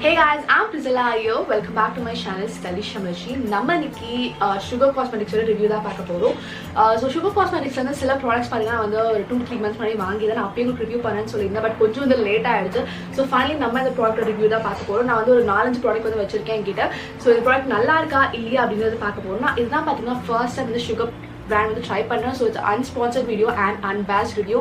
Hey guys, I'm Priscilla Ayo. Welcome back to my channel Stylish Shamashi. நம்ம இன்னைக்கு Sugar Cosmetics review தான் பார்க்க போறோம். So Sugar Cosmetics வந்து சில ப்ராடக்ட்ஸ் பாத்தீங்கன்னா வந்து ஒரு 2-3 months முன்னாடி வாங்கி தான் அப்பயே உங்களுக்கு ரிவ்யூ பண்ணேன்னு சொல்லியிருந்தேன். பட் கொஞ்சம் வந்து லேட் ஆயிடுச்சு. So finally நம்ம இந்த ப்ராடக்ட் ரிவ்யூ தான் பார்க்க போறோம். நான் வந்து ஒரு 4-5 ப்ராடக்ட் வந்து வச்சிருக்கேன் என்கிட்ட. So இந்த ப்ராடக்ட் நல்லா இருக்கா இல்லையா அப்படிங்கறது பார்க்க போறோம். இதுதான் பாத்தீங்கன்னா ஃபர்ஸ்ட் டைம் இந்த Sugar brand வந்து ட்ரை பண்றேன். So it's unsponsored video and unbiased review.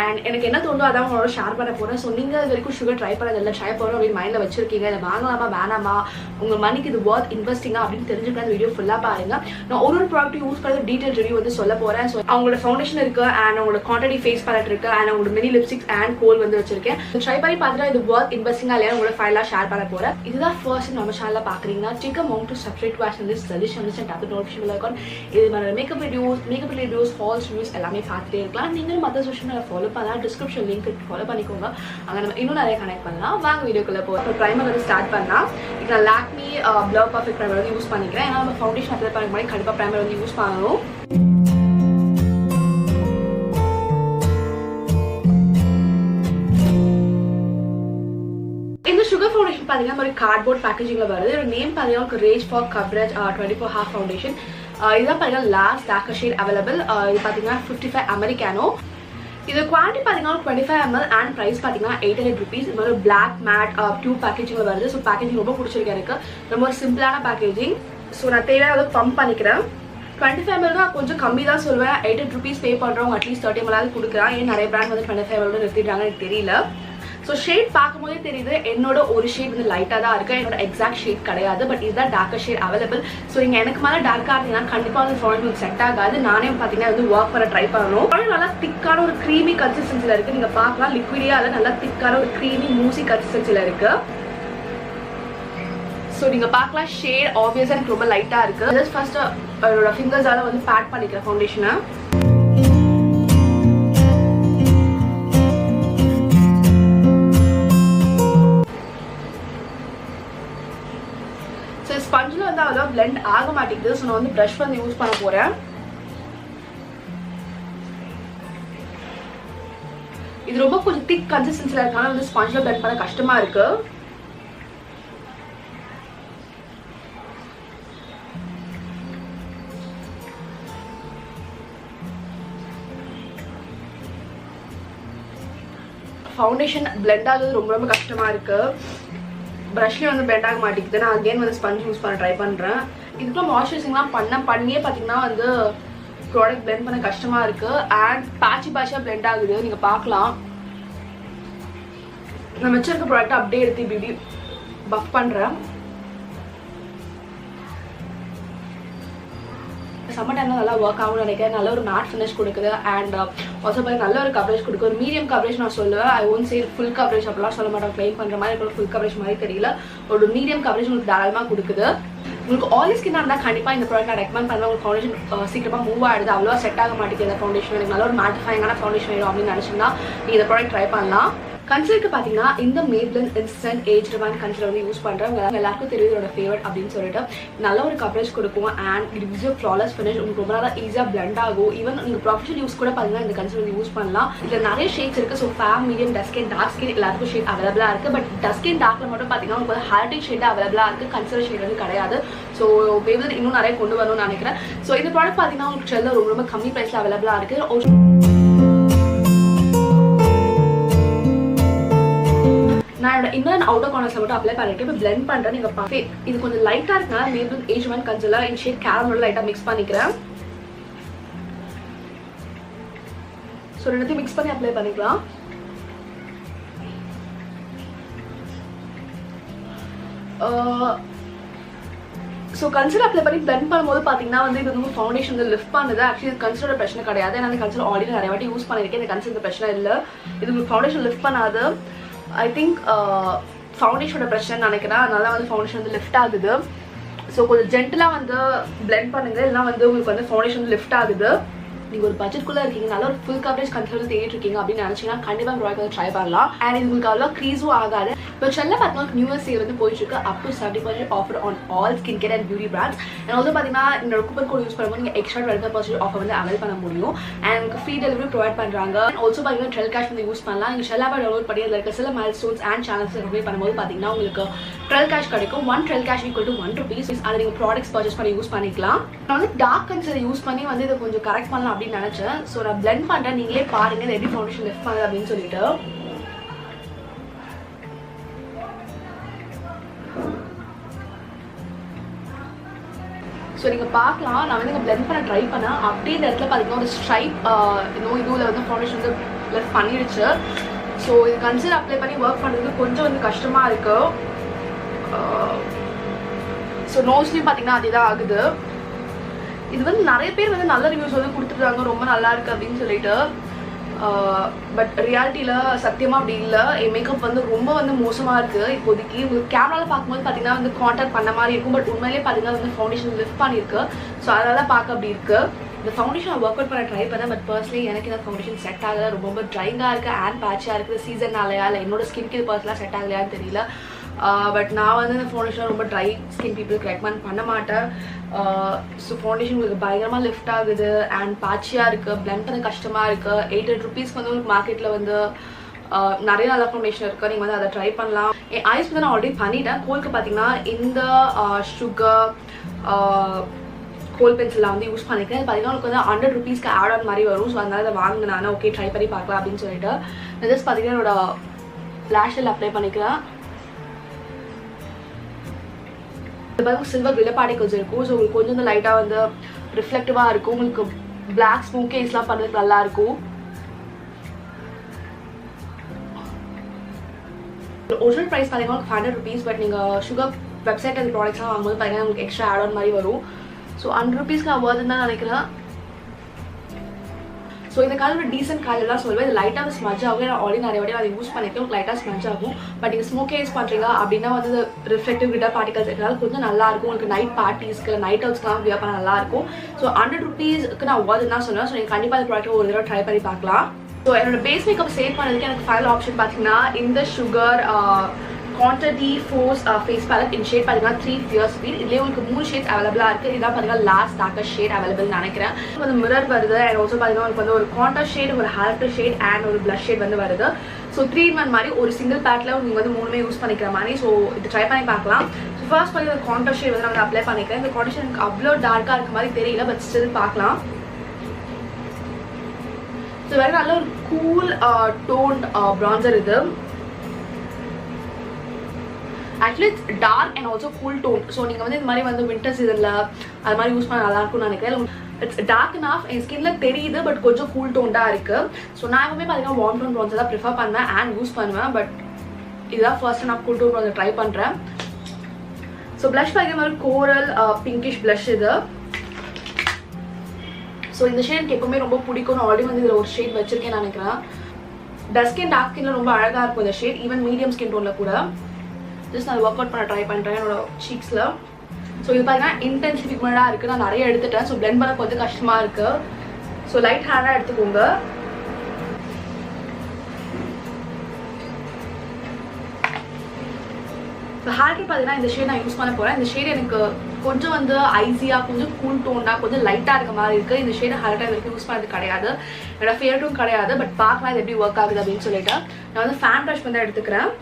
And எனக்கு என்ன தோணுதோ அதான் உங்களோட ஷேர் பண்ண போறேன். So நீங்க இது வரைக்கும் சுகர் ட்ரை பண்ணதில்லை, ட்ரை பண்ணணும் அப்படின்னு மைண்ட்ல வச்சிருக்கீங்க, இதை வாங்கலாமா வேணாமா, உங்க மணிக்கு இது வொர்த் இன்வெஸ்டிங்கா அப்படின்னு தெரிஞ்சுக்கிற அந்த வீடியோ ஃபுல்லா பாருங்க. நான் ஒரு ப்ராடக்ட் யூஸ் பண்ணது டீடைல் ரிவ்யூ வந்து சொல்ல போறேன். ஸோ அவங்களோட ஃபவுண்டேஷன் இருக்கு அண்ட் அவங்களோட குவான்டிட்டி ஃபேஸ் பேலட் இருக்கு அண்ட் அவங்களோட மினி லிப்ஸ்டிக்ஸ் அண்ட் கோல் வந்து வச்சிருக்கேன். ட்ரை பண்ணி பார்த்துட்டு இது வொர்த் இன்வெஸ்டிங்கா இல்லையா உங்களோட ஃபைலா ஷேர் பண்ண போறேன். இதுதான் ஃபர்ஸ்ட் நம்ம சேனல்ல பாக்குறீங்கன்னா take a moment to subscribe to our channel Stylish Shamashi and tap the notification bell icon. இது மாதிரி மேக்கப் வீடியோஸ் ஹால்ஸ் ரிவ்யூஸ் எல்லாமே பார்த்துட்டே இருக்கலாம். நீங்களும் மற்ற சோஷியல் மீடியா ஃபாலோ பண்ணலாம், டிஸ்கிரிப்ஷன் லிங்க் ஃபாலோ பண்ணிக்கோங்க. அங்கே நம்ம இன்னும் நிறைய கனெக்ட் பண்ணலாம். வாங்க வீடியோக்குள்ளே போகிறோம். இப்போ ப்ரைமர் வந்து ஸ்டார்ட் பண்ணலாம். இப்போ நான் லாக்மி ப்ளர் பர்ஃபெக்ட் ப்ரைமர் வந்து யூஸ் பண்ணிக்கிறேன். ஏன்னா நம்ம ஃபவுண்டேஷன் அப்ளை பண்ண மாதிரி கண்டிப்பாக ப்ரைமர் வந்து யூஸ் பண்ணணும். இந்த சுகர் ஃபவுண்டேஷன் பார்த்தீங்கன்னா ஒரு கார்ட்போர்ட் பேக்கேஜிங்கில் வருது. ஒரு நேம் பார்த்தீங்கன்னா rage for coverage 24 hour foundation. இதுதான் பார்த்தீங்கன்னா லாஸ்ட் டார்க்கர் ஷேட் அவைலபிள். இது பார்த்தீங்கன்னா 55 அமெரிக்கானோ. இது குவாலிட்டி பார்த்தீங்கன்னா 25 ml அண்ட் ப்ரைஸ் பார்த்தீங்கன்னா 800 rupees. இது மாதிரி பிளாக் மேட் டியூப் பேக்கேஜிங்கில் வருது. ஸோ பேக்கேஜிங் ரொம்ப பிடிச்சிருக்கு எனக்கு. ரொம்ப ஒரு சிம்பிளான பேக்கேஜிங். ஸோ நான் தேவையான பம்ப் பண்ணிக்கிறேன். 25 ml தான் கொஞ்சம் கம்மி தான் சொல்லுவேன். 800 rupees பே பண்ணுறவங்க அட்லீஸ்ட் 30 ml கொடுக்குறான். ஏன் நிறைய பிராண்ட் வந்து 25 ml நிறுத்திட்டாங்கன்னு எனக்கு தெரியல. ஸோ ஷேட் பார்க்கும்போதே தெரியுது என்னோட ஒரு ஷேட் வந்து லைட்டாக தான் இருக்குது, என்னோட எக்ஸாக்ட் ஷேட் கிடையாது. பட் இதுதான் டார்க்கர் ஷேட் அவைலபிள். ஸோ நீங்கள் எனக்கு மேலே டார்க்காக இருந்தீங்கன்னா கண்டிப்பாக வந்து ஃபவுண்டேஷன் செட் ஆகாது. நானே பார்த்தீங்கன்னா வந்து ஒர்க் பண்ண ட்ரை பண்ணணும். நல்லா திக்கான ஒரு க்ரீமி கன்சிஸ்டன்சியில் இருக்குது. நீங்கள் பார்க்கலாம் லிக்விடியாக இல்லை, நல்லா திக்கான ஒரு க்ரீமி மூசி கன்சிஸ்டன்சியில் இருக்குது. ஸோ நீங்கள் பார்க்கலாம் ஷேட் ஆப்வியஸாக எனக்கு ரொம்ப லைட்டாக இருக்குது. ஜஸ்ட் ஃபர்ஸ்ட்டு என்னோட ஃபிங்கர்ஸால் வந்து பேட் பண்ணிக்கிறேன் ஃபவுண்டேஷனை. ஸ்பஞ்சில் வந்து அவ்வளோ பிளெண்ட் ஆக மாட்டேங்குது. ஸோ நான் வந்து ப்ரஷ் வந்து யூஸ் பண்ண போகிறேன். இது ரொம்ப கொஞ்சம் திக் கன்சிஸ்டன்சியில் இருக்கனால வந்து ஸ்பஞ்சில் பிளெண்ட் பண்ண கஷ்டமா இருக்கு. ஃபவுண்டேஷன் பிளெண்ட் ஆகுது ரொம்ப ரொம்ப கஷ்டமா இருக்கு. ப்ரஷ்லேயே வந்து பிளெண்ட் ஆக மாட்டேங்குது. நான் அகெயின் வந்து ஸ்பஞ்ச் யூஸ் பண்ண ட்ரை பண்ணுறேன். இதுக்குள்ள மாய்ஸ்சரைசிங்லாம் பண்ணியே பார்த்தீங்கன்னா வந்து ப்ராடக்ட் பிளெண்ட் பண்ண கஷ்டமாக இருக்குது. அண்ட் பேட்சியாக பிளெண்ட் ஆகுது. நீங்கள் பார்க்கலாம் நான் வச்சிருக்க ப்ராடக்ட் அப்படியே எடுத்து இப்படி பஃப் பண்ணுறேன். சம்மர் டைம்ல நல்லா ஒர்க் ஆகும்னு நினைக்கிறேன். நல்ல ஒரு மேட் ஃபினிஷ் கொடுக்குது அண்ட் ஆல்சோ பார்த்து நல்ல ஒரு கவரேஜ் கொடுக்குது. ஒரு மீடியம் கவரேஜ் நான் சொல்லுவேன். I won't say full coverage அப்படிலாம் சொல்ல மாட்டேன். கிளைம் பண்ணுற மாதிரி இப்போ ஃபுல் கவரேஜ் மாதிரி தெரியல. ஒரு மீடியம் கவரேஜ் உங்களுக்கு தாராளமாக கொடுக்குது. உங்களுக்கு ஆயில் ஸ்கின்னாக இருந்தால் கண்டிப்பாக இந்த ப்ராடக்ட் நான் ரெக்கமெண்ட் பண்ணுவேன். உங்களுக்கு ஃபவுண்டேஷன் சீக்கிரமாக மூவ் ஆகிடுது, அவ்வளோ செட் ஆக மாட்டேங்குது ஃபவுண்டேஷன். எனக்கு நல்ல ஒரு மேட்டிஃபைங்கான ஃபவுண்டேஷன் வேணும் அப்படின்னு நினச்சிங்கன்னா நீங்கள் இந்த ப்ராடக்ட் ட்ரை பண்ணலாம். கன்சிலருக்கு பார்த்தீங்கன்னா இந்த Maybelline instant age rewind concealer வந்து யூஸ் பண்ணுறேன். எல்லாருக்கும் தெரியும் இதோட ஃபேவரட் அப்படின்னு சொல்லிட்டு நல்ல ஒரு கவரேஜ் கொடுக்கும் and it gives you flawless finish. உங்களுக்கு ரொம்ப நாளாக ஈஸியாக பிளெண்ட் ஆகும். ஈவன் நீங்கள் ப்ரொஃபஷனல் யூஸ் கூட பார்த்தீங்கன்னா இந்த கன்சிலர் வந்து யூஸ் பண்ணலாம். இதில் நிறைய ஷேட்ஸ் இருக்குது. So fame, medium, dusk and dark skin எல்லாருக்கும் ஷேட் அவைலபிளாக இருக்குது. பட் டஸ்க் அண்ட் டார்க்கில் மட்டும் பார்த்தீங்கன்னா உங்களுக்கு வந்து ஹார்டிக் ஷேட் அவைலபிளாக இருக்குது. கன்சிலர் ஷேட் வந்து கிடையாது. ஸோ மேப்ளின் இன்னும் நிறைய கொண்டு வரணும்னு நினைக்கிறேன். ஸோ இந்த ப்ராடக்ட் பார்த்தீங்கன்னா உங்களுக்கு செல்ல ரொம்ப ரொம்ப கம்மி ப்ரைஸில் அவைலபிளாக இருக்குது. நான் என்னோட இன்னர் அண்ட் அவுட்டர் கார்னர்ஸ்ல மட்டும் அப்ளை பண்ணிட்டு இப்போ பிளெண்ட் பண்றேன். நீங்க பார்த்து இது கொஞ்சம் லைட்டா இருக்கனால மேப்ளின் ஏஜ் ரிவைண்ட் கன்சிலர் இந்த ஷேட் கேரமலோட லைட்டா மிக்ஸ் பண்ணிக்கிறேன். ஸோ ரெண்டுத்தையும் மிக்ஸ் பண்ணி அப்ளை பண்ணிக்கலாம். ஸோ கன்சிலர் அப்ளை பண்ணி பிளெண்ட் பண்ணும்போது பார்த்தீங்கன்னா வந்து இது வந்து ஃபவுண்டேஷன் வந்து லிஃப்ட் பண்ணுது. ஆக்சுவலி இது கன்சிலரோட பிரச்சனை கிடையாது. ஏன்னா அந்த கன்சிலர் ஆல்ரெடி நிறைய வாட்டி யூஸ் பண்ணியிருக்கேன். இந்த கன்சிலர் பிரச்சனை இல்லை. இது உங்களுக்கு ஃபவுண்டேஷன் லிஃப்ட் பண்ணாது. ஐ திங்க் ஃபவுண்டேஷனோட பிரச்சனை நினைக்கிறேன். அதனால வந்து ஃபவுண்டேஷன் வந்து லிஃப்ட் ஆகுது. ஸோ கொஞ்சம் ஜென்டலாக வந்து பிளெண்ட் பண்ணுங்க, இல்லைனா வந்து உங்களுக்கு வந்து ஃபவுண்டேஷன் லிஃப்ட் ஆகுது. நீங்கள் ஒரு பட்ஜெட்குள்ளே இருக்கீங்க, நல்ல ஒரு ஃபுல் கவரேஜ் கன்சிலர் தேடிட்டு இருக்கீங்க அப்படின்னு நினச்சிங்கன்னா கண்டிப்பாக ப்ராடக்ட் வந்து ட்ரை பண்ணலாம். அண்ட் இது உங்களுக்கு அவ்வளோ க்ரீஸும் ஆகாது. இப்போ செல்ல பார்த்தீங்கன்னா நியூ இயர் சேல் வந்து போயிட்டு இருக்கு. Up to 70% offer on all skin care and beauty brands. And வந்து பார்த்தீங்கன்னா என்னோட கூப்பன் கோட் யூஸ் பண்ணும்போது நீங்கள் எக்ஸ்ட்ரா 25% ஆஃபர் வந்து அவைல் பண்ண முடியும். அண்ட் உங்களுக்கு ஃப்ரீ டெலிவரி ப்ரொவைட் பண்ணுறாங்க. அண்ட் ஆல்சோ பார்த்தீங்கன்னா ட்ரெல் கேஷ் வந்து யூஸ் பண்ணலாம். நீங்கள் ஷெல் ஆப் டவுன்லோட் பண்ணி அதில் இருக்க சில mile stones and channels review பண்ணும்போது பார்த்தீங்கன்னா உங்களுக்கு 12 cash கிடைக்கும். 1 12 cash equal to 1 rupees. அதை நீங்கள் ப்ராடக்ட்ஸ் பர்ச்சேஸ் பண்ணி யூஸ் பண்ணிக்கலாம். நான் வந்து டார்க் கன்சிலர் யூஸ் பண்ணி வந்து இதை கொஞ்சம் கரெக்ட் பண்ணலாம் அப்படின்னு நினச்சேன். ஸோ நான் பிளெண்ட் பண்ணுறேன், நீங்களே பாருங்கள் இது எப்படி ஃபவுண்டேஷன் லிஃப்ட் பண்ணுது அப்படின்னு சொல்லிட்டு. ஸோ நீங்கள் பார்க்கலாம், நான் வந்து இங்கே பிளெண்ட் பண்ண ட்ரை பண்ணேன். அப்படியே இந்த இடத்துல பார்த்தீங்கன்னா ஒரு ஸ்ட்ரைப் இன்னும் இதுவில் வந்து ஃபவுண்டேஷன் வந்து லிஃப்ட் பண்ணிடுச்சு. ஸோ இது கன்சிலர் அப்ளை பண்ணி ஒர்க் பண்ணுறதுக்கு கொஞ்சம் வந்து கஷ்டமாக இருக்குது. ஸோ நோஸ்லையும் பார்த்தீங்கன்னா அதே தான் ஆகுது. இது வந்து நிறைய பேர் வந்து நல்ல ரிவ்யூஸ் வந்து கொடுத்துருக்காங்க, ரொம்ப நல்லா இருக்குது அப்படின்னு சொல்லிட்டு. பட் ரியாலிட்டியில் சத்தியமாக அப்படி இல்லை. என் மேக்கப் வந்து ரொம்ப வந்து மோசமாக இருக்குது இப்போதைக்கு. உங்களுக்கு கேமராவில் பார்க்கும்போது பார்த்தீங்கன்னா வந்து கான்டாக்ட் பண்ண மாதிரி இருக்கும், பட் உண்மையிலே பார்த்தீங்கன்னா வந்து ஃபவுண்டேஷன் லிஃப்ட் பண்ணியிருக்கு. ஸோ அதனால பார்க்க அப்படி இருக்குது. இந்த ஃபவுண்டேஷன் ஒர்க் அவுட் பண்ண ட்ரை பண்ணேன், பட் பர்சனலி எனக்கு இந்த ஃபவுண்டேஷன் செட் ஆகலை. ரொம்ப ட்ரைங்காக இருக்குது, ஹேண்ட் பேட்சாக இருக்குது. சீசன்னாலையா இல்லை என்னோட ஸ்கின்க்கு இது பர்சனலாக செட் ஆகலையான்னு தெரியல. பட் நான் வந்து இந்த ஃபவுண்டேஷன் ரொம்ப ட்ரை ஸ்கின் பீப்புளுக்கு ரெக்கமெண்ட் பண்ண மாட்டேன். ஸோ ஃபவுண்டேஷன் உங்களுக்கு பயங்கரமாக லிஃப்ட் ஆகுது அண்ட் பேட்சியாக இருக்குது, பிளெண்ட் பண்ண கஷ்டமாக இருக்குது. 800 rupees வந்து உங்களுக்கு மார்க்கெட்டில் வந்து நிறைய நல்ல ஃபவுண்டேஷன் இருக்குது, நீங்கள் வந்து அதை ட்ரை பண்ணலாம். என் ஐஸ் வந்து நான் ஆல்ரெடி பண்ணிட்டேன். கோலுக்கு பார்த்தீங்கன்னா இந்த சுகர் கோல் பென்சில் வந்து யூஸ் பண்ணிக்கிறேன். அது பார்த்தீங்கன்னா உங்களுக்கு வந்து 100 rupeesக்கு ஆட் ஆன் மாதிரி வரும். ஸோ அதனால அதை வாங்கினேன் நான். ஓகே ட்ரை பண்ணி பார்க்கலாம் அப்படின்னு சொல்லிட்டு நான் ஜஸ்ட் பார்த்தீங்கன்னா என்னோட லாஷில் அப்ளை பண்ணிக்கிறேன். சில்வர் கிளிட்டர் பார்ட்டிகல்ஸ் இருக்கும். ஸோ உங்களுக்கு கொஞ்சம் வந்து லைட்டாக வந்து ரிஃப்ளெக்டிவாக இருக்கும். உங்களுக்கு பிளாக் ஸ்மோக்கேஸ்லாம் பண்ணுறதுக்கு நல்லா இருக்கும். ஒரிஜினல் ப்ரைஸ் பார்த்தீங்கன்னா உங்களுக்கு 500 rupees. பட் நீங்கள் சுகர் வெப்சைட் அந்த ப்ராடக்ட்ஸ்லாம் வாங்கும்போது பார்த்தீங்கன்னா உங்களுக்கு எக்ஸ்ட்ரா ஆட் ஆன் மாதிரி வரும். ஸோ 100 rupeesக்கு நான் வருதுன்னு தான் நினைக்கிறேன். ஸோ இந்த காலத்தில் டீசென்ட் காலில் தான் சொல்லுவேன். இது லைட்டாக ஸ்மஜ் ஆகும். நான் ஆல்ரெடி நிறைய வாட்டி அதை யூஸ் பண்ணியிருக்கேன். உங்களுக்கு லைட்டாக ஸ்மஜ் ஆகும். பட் நீங்கள் ஸ்மோக்கே யூஸ் பண்ணுறீங்க அப்படின்னா வந்து ரிஃப்ளெக்டிவ் கிளிட்டர் பார்ட்டிகல்ஸ் இருக்கிறதால கொஞ்சம் நல்லாயிருக்கும். உங்களுக்கு நைட் பார்ட்டிஸ்க்கு நைட் அவுட்ஸ்க்குலாம் வியர் பண்ண நல்லாயிருக்கும். ஸோ 100 rupeesக்கு நான் வருதுன்னு தான் சொல்லுவேன். ஸோ நீங்கள் கண்டிப்பாக இந்த ப்ராடக்ட் ஒரு தடவை ட்ரை பண்ணி பார்க்கலாம். ஸோ என்னோட பேஸ் மேக்கப் சேவ் பண்ணதுக்கு எனக்கு ஃபைனல் ஆப்ஷன் பார்த்தீங்கன்னா இந்த Sugar quantity force face palette in shade பார்த்தீங்கன்னா 3 Fierce Speed. இதுலேயே உங்களுக்கு 3 ஷேட்ஸ் அவைலபிளாக இருக்குது. இதான் பார்த்தீங்கன்னா லாஸ்ட் டார்க்கஸ்ட் ஷேட் அவைலபிள் நினைக்கிறேன். வந்து மிரர் வருது அண்ட் ஆல்சோ பார்த்தீங்கன்னா உங்களுக்கு வந்து ஒரு கான்ட்ராஸ்ட் ஷேட், ஒரு ஹைலைட்டர் ஷேட் அண்ட் ஒரு பிளஷ் ஷேட் வந்து வருது. ஸோ 3-in-1 மாதிரி ஒரு சிங்கிள் பேக்கில் நீங்கள் வந்து 3மே யூஸ் பண்ணிக்கிற மாதிரி. ஸோ இது ட்ரை பண்ணி பார்க்கலாம். ஸோ ஃபர்ஸ்ட் பார்த்தீங்கன்னா ஒரு கான்ட்ராஸ்ட் ஷேட் வந்து நான் அப்ளை பண்ணிக்கிறேன். இந்த கான்ட்ராஸ்ட் எனக்கு அவ்வளோ டார்க்காக இருக்க மாதிரி தெரியல, பட் ஸ்டில் பார்க்கலாம். ஸோ வேறு நல்ல ஒரு கூல் டோன்ட் ப்ரான்சர் இது. Actually it's dark and also cool tone. So நீங்கள் வந்து இந்த மாதிரி வந்து வின்டர் சீசனில் அது மாதிரி யூஸ் பண்ண நல்லாயிருக்கும்னு நினைக்கிறேன். இட்ஸ் டார்க் இனஃப், என் ஸ்கின்ல தெரியுது, பட் கொஞ்சம் கூல் டோன்டாக இருக்குது. ஸோ நான் எப்பவுமே பார்த்தீங்கன்னா வார்ம் டோன் ப்ரான்சர் தான் ப்ரிஃபர் பண்ணுவேன் அண்ட் யூஸ் பண்ணுவேன். பட் இதுதான் ஃபர்ஸ்ட் நான் கூல் டோன் ப்ரான்சர் ட்ரை பண்ணுறேன். ஸோ ப்ளஷ் பார்த்தீங்கன்னா மாதிரி கோரல் பிங்கிஷ் ப்ளஷ் இது. ஸோ இந்த ஷேட் எனக்கு எப்பவுமே ரொம்ப பிடிக்கும். ஆல்ரெடி வந்து இதில் ஒரு ஷேட் வச்சிருக்கேன் நினைக்கிறேன். டஸ்க் ஸ்கின் டார்க் ஸ்கின்ல ரொம்ப அழகாக இருக்கும் இந்த ஷேட், ஈவன் மீடியம் ஸ்கின் டோனில் கூட. ஜஸ்ட் நான் ஒர்க் அவுட் பண்ண ட்ரை பண்ணுறேன் என்னோட சீக்ஸில். ஸோ இது பார்த்தீங்கன்னா இன்டென்ஸ் பிக்மெண்டாக இருக்குது. நான் நிறைய எடுத்துட்டேன். ஸோ பிளெண்ட் பண்ண கொஞ்சம் கஷ்டமாக இருக்குது. ஸோ லைட் ஹேண்டாக எடுத்துக்கோங்க. ஸோ ஹேர்க்கு பார்த்தீங்கன்னா இந்த ஷேட் நான் யூஸ் பண்ண போகிறேன். இந்த ஷேட் எனக்கு கொஞ்சம் வந்து ஐஸியாக, கொஞ்சம் கூல் டோனாக, கொஞ்சம் லைட்டாக இருக்க மாதிரி இருக்குது. இந்த ஷேட் ஹேர் டைம் வரைக்கும் யூஸ் பண்ணது கிடையாது, என்னோட ஃபேவரட்டும் கிடையாது. பட் பார்க்கலாம் இது எப்படி ஒர்க் ஆகுது அப்படின்னு சொல்லிட்டு நான் வந்து ஃபேன் ப்ரஷ் வந்து எடுத்துக்கிறேன்.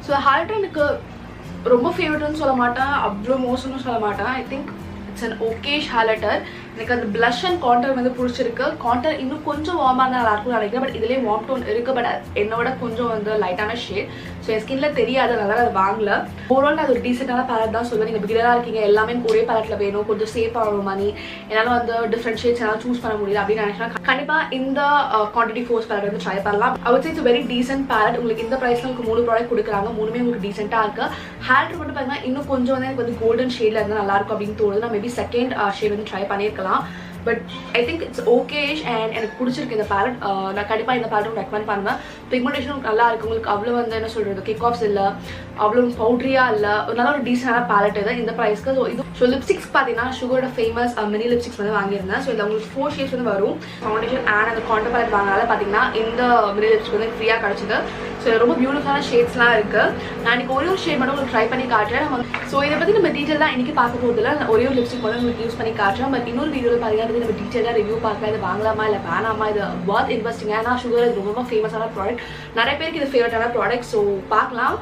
ஸோ ஹைலைட்டர் எனக்கு ரொம்ப ஃபேவரட்னு சொல்ல மாட்டேன், அவ்வளோ மோசம்னு சொல்ல மாட்டேன். I think it's an ஓகேஷ் highlighter. எனக்கு அந்த ப்ளஷ் அண்ட் கான்டர் வந்து பிடிச்சிருக்கு. கான்டர் இன்னும் கொஞ்சம் வார்மாக இருந்தால் நல்லாயிருக்கும் நினைக்கிறேன். பட் இதுலேயே வார்ம் டோன் இருக்குது, பட் என்னோட கொஞ்சம் வந்து லைட்டான ஷேட். ஸோ என் ஸ்கின்ல தெரியாது, அதனால அதை வாங்கல. ஓவரால் அது ஒரு டீசெண்டான பேலட் தான் சொல்லுவேன். நீங்கள் பிகினராக இருக்கீங்க, எல்லாமே ஒரே பேலட்டில் வேணும், கொஞ்சம் சேஃப் ஆகணும் மணி, என்னால் வந்து டிஃப்ரெண்ட் ஷேட்ஸ் என்னால் சூஸ் பண்ண முடியல அப்படின்னு நினைக்கிறேன். கண்டிப்பாக இந்த குவான்டிட்டி ஃபோர்ஸ் பேலட் வந்து ட்ரை பண்ணலாம். I would say it's very decent palette. உங்களுக்கு இந்த ப்ரைஸில் உங்களுக்கு 3 ப்ராடக்ட் கொடுக்குறாங்க, 3மே உங்களுக்கு டீசெண்டாக இருக்குது. ஹேர் மட்டும் பார்த்தீங்கன்னா இன்னும் கொஞ்சம் வந்து எனக்கு வந்து கோல்டன் ஷேடில் இருந்தால் நல்லாயிருக்கும் அப்படின்னு தோணுது. நான் மேபி செகண்ட் ஷேட் வந்து ட்ரை பண்ணியிருக்கலாம். But I think it's ஓகேஷ் and எனக்கு பிடிச்சிருக்கு இந்த பேலட். நான் கண்டிப்பாக இந்த பேலட் ரெக்கமெண்ட் பண்ணுவேன். பிக்மெண்டேஷனும் நல்லா இருக்குது. உங்களுக்கு அவ்வளோ வந்து என்ன சொல்கிறது கிக் ஆஃப்ஸ் இல்லை, அவ்வளோ பவுட்ரியாக இல்லை, நல்ல ஒரு டீசெண்டான பேலட் இது இந்த ப்ரைஸ்க்கு. ஸோ இது ஸோ லிப்ஸ்டிக்ஸ் பார்த்தீங்கன்னா சுகரோட ஃபேமஸ் மினி லிப்ஸ்டிக்ஸ் வந்து வாங்கியிருந்தேன். ஸோ இதில் உங்களுக்கு 4 ஷேட்ஸ் வந்து வரும். ஃபவுண்டேஷன் அண்ட் அந்த கான்டர் பேலட் வாங்கினால பார்த்தீங்கன்னா இந்த மினி லிப்ஸ்டிக் வந்து ஃப்ரீயாக கிடச்சிது. ஸோ ரொம்ப பியூட்டிஃபுல்லான ஷேட்ஸ்லாம் இருக்குது. நான் எனக்கு ஒரே ஒரு ஷேட் மட்டும் உங்களுக்கு ட்ரை பண்ணி காட்டுறேன். ஸோ இதை பற்றி நம்ம டீட்டெயிலாக இன்றைக்கி பார்க்க போதில்லை. ஒரே ஒரு லிப்ஸ்டிக் மட்டும் உங்களுக்கு யூஸ் பண்ணி காட்டுறேன். பட் இன்னொரு வீடியோவில் பார்த்தீங்கன்னா நம்ம டீட்டெயிலாக ரிவ்யூ பார்க்கலாம். இது வாங்கலாமா இல்லை வேணாமா, இது வர்த் இன்வெஸ்டிங். ஏன்னா சுகர் இது ரொம்ப ஃபேமஸான ப்ராடக்ட், நிறைய பேருக்கு இது ஃபேவரட்டான ப்ராடக்ட். ஸோ பார்க்கலாம்.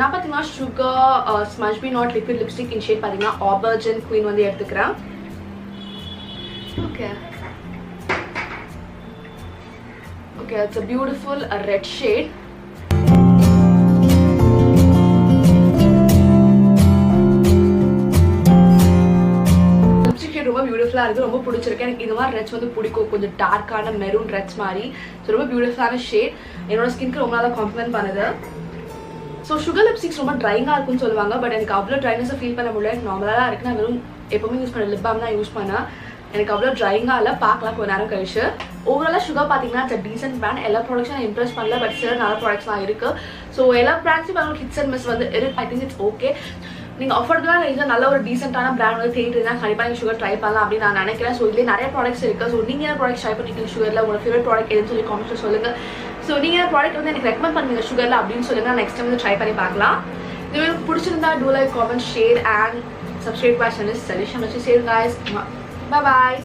நான் பார்த்தீங்கன்னா Sugar smudge be not liquid lipstick in shade பார்த்தீங்கன்னா ஆபர்ஜன் குயின் வந்து எடுத்துக்கிறேன். Okay okay it's a beautiful red shade. ரொம்ப பியூட்டிஃபுல்லாக இருக்குது, ரொம்ப பிடிச்சிருக்கு எனக்கு. இந்த மாதிரி ரெட்ஸ் வந்து பிடிக்கும், கொஞ்சம் டார்க்கான மெரூன் ரெட்ஸ் மாதிரி. ஸோ ரொம்ப பியூட்டிஃபுல்லான ஷேட், என்னோட ஸ்கின்க்கு ரொம்ப நாளாக காம்ப்ளிமெண்ட் பண்ணுது. ஸோ சுகர் லிப்ஸ்டிக்ஸ் ரொம்ப ட்ரைங்காக இருக்குன்னு சொல்லுவாங்க. பட் எனக்கு அவ்வளோ ட்ரைனஸை ஃபீல் பண்ண முடியல. எனக்கு நார்மலாக தான் இருக்குது. நான் வெறும் எப்போவுமே யூஸ் பண்ண லிப் பாம் தான் யூஸ் பண்ணேன். எனக்கு அவ்வளோ ட்ரைங்காக இல்லை, பார்க்கலாம் கொஞ்ச நேரம் கழிச்சு. ஓவராலாக சுகர் பார்த்தீங்கன்னா இட்ஸ் டீசென்ட் பிராண்ட். எல்லா ப்ராடக்ட்ஸும் நான் இம்ப்ரெஸ் பண்ணல, பட் சில நல்ல ப்ராடக்ட்ஸ்லாம் இருக்குது. ஸோ எல்லா பிராண்ட்ஸும் உங்களுக்கு ஹிட்ஸ் அண்ட் மிஸ் வந்து இருக்கு. I think it's okay. நீங்கள் அஃபோர்டபுளாக ரேஞ்சில் நல்ல ஒரு டீசென்ட்டான பிராண்ட் வந்து தேடிட்டு கண்டிப்பாக நீங்கள் சுகர் ட்ரை பண்ணலாம் அப்படின்னு நான் நினைக்கிறேன். ஸோ இதுலேயே நிறைய ப்ராடக்ட்ஸ் இருக்குது. ஸோ நீங்கள் என்ன ப்ராடக்ட்ஸ் ட்ரை பண்ணிருக்கீங்க சுகரில், உங்களோட ஃபேவரட் ப்ராடக்ட் எதுன்னு சொல்லி காமெண்ட்ஸில் சொல்லுங்கள். ஸோ நீங்கள் என்ன ப்ராடக்ட் வந்து எனக்கு ரெக்கமெண்ட் பண்ணுவீங்க சுகரில் அப்படின்னு சொல்லுங்கள். நெக்ஸ்ட் டைம் வந்து ட்ரை பண்ணி பார்க்கலாம். இது உங்களுக்கு பிடிச்சிருந்தா do like, comment, share and subscribe my channel. சலிஷ். Bye bye.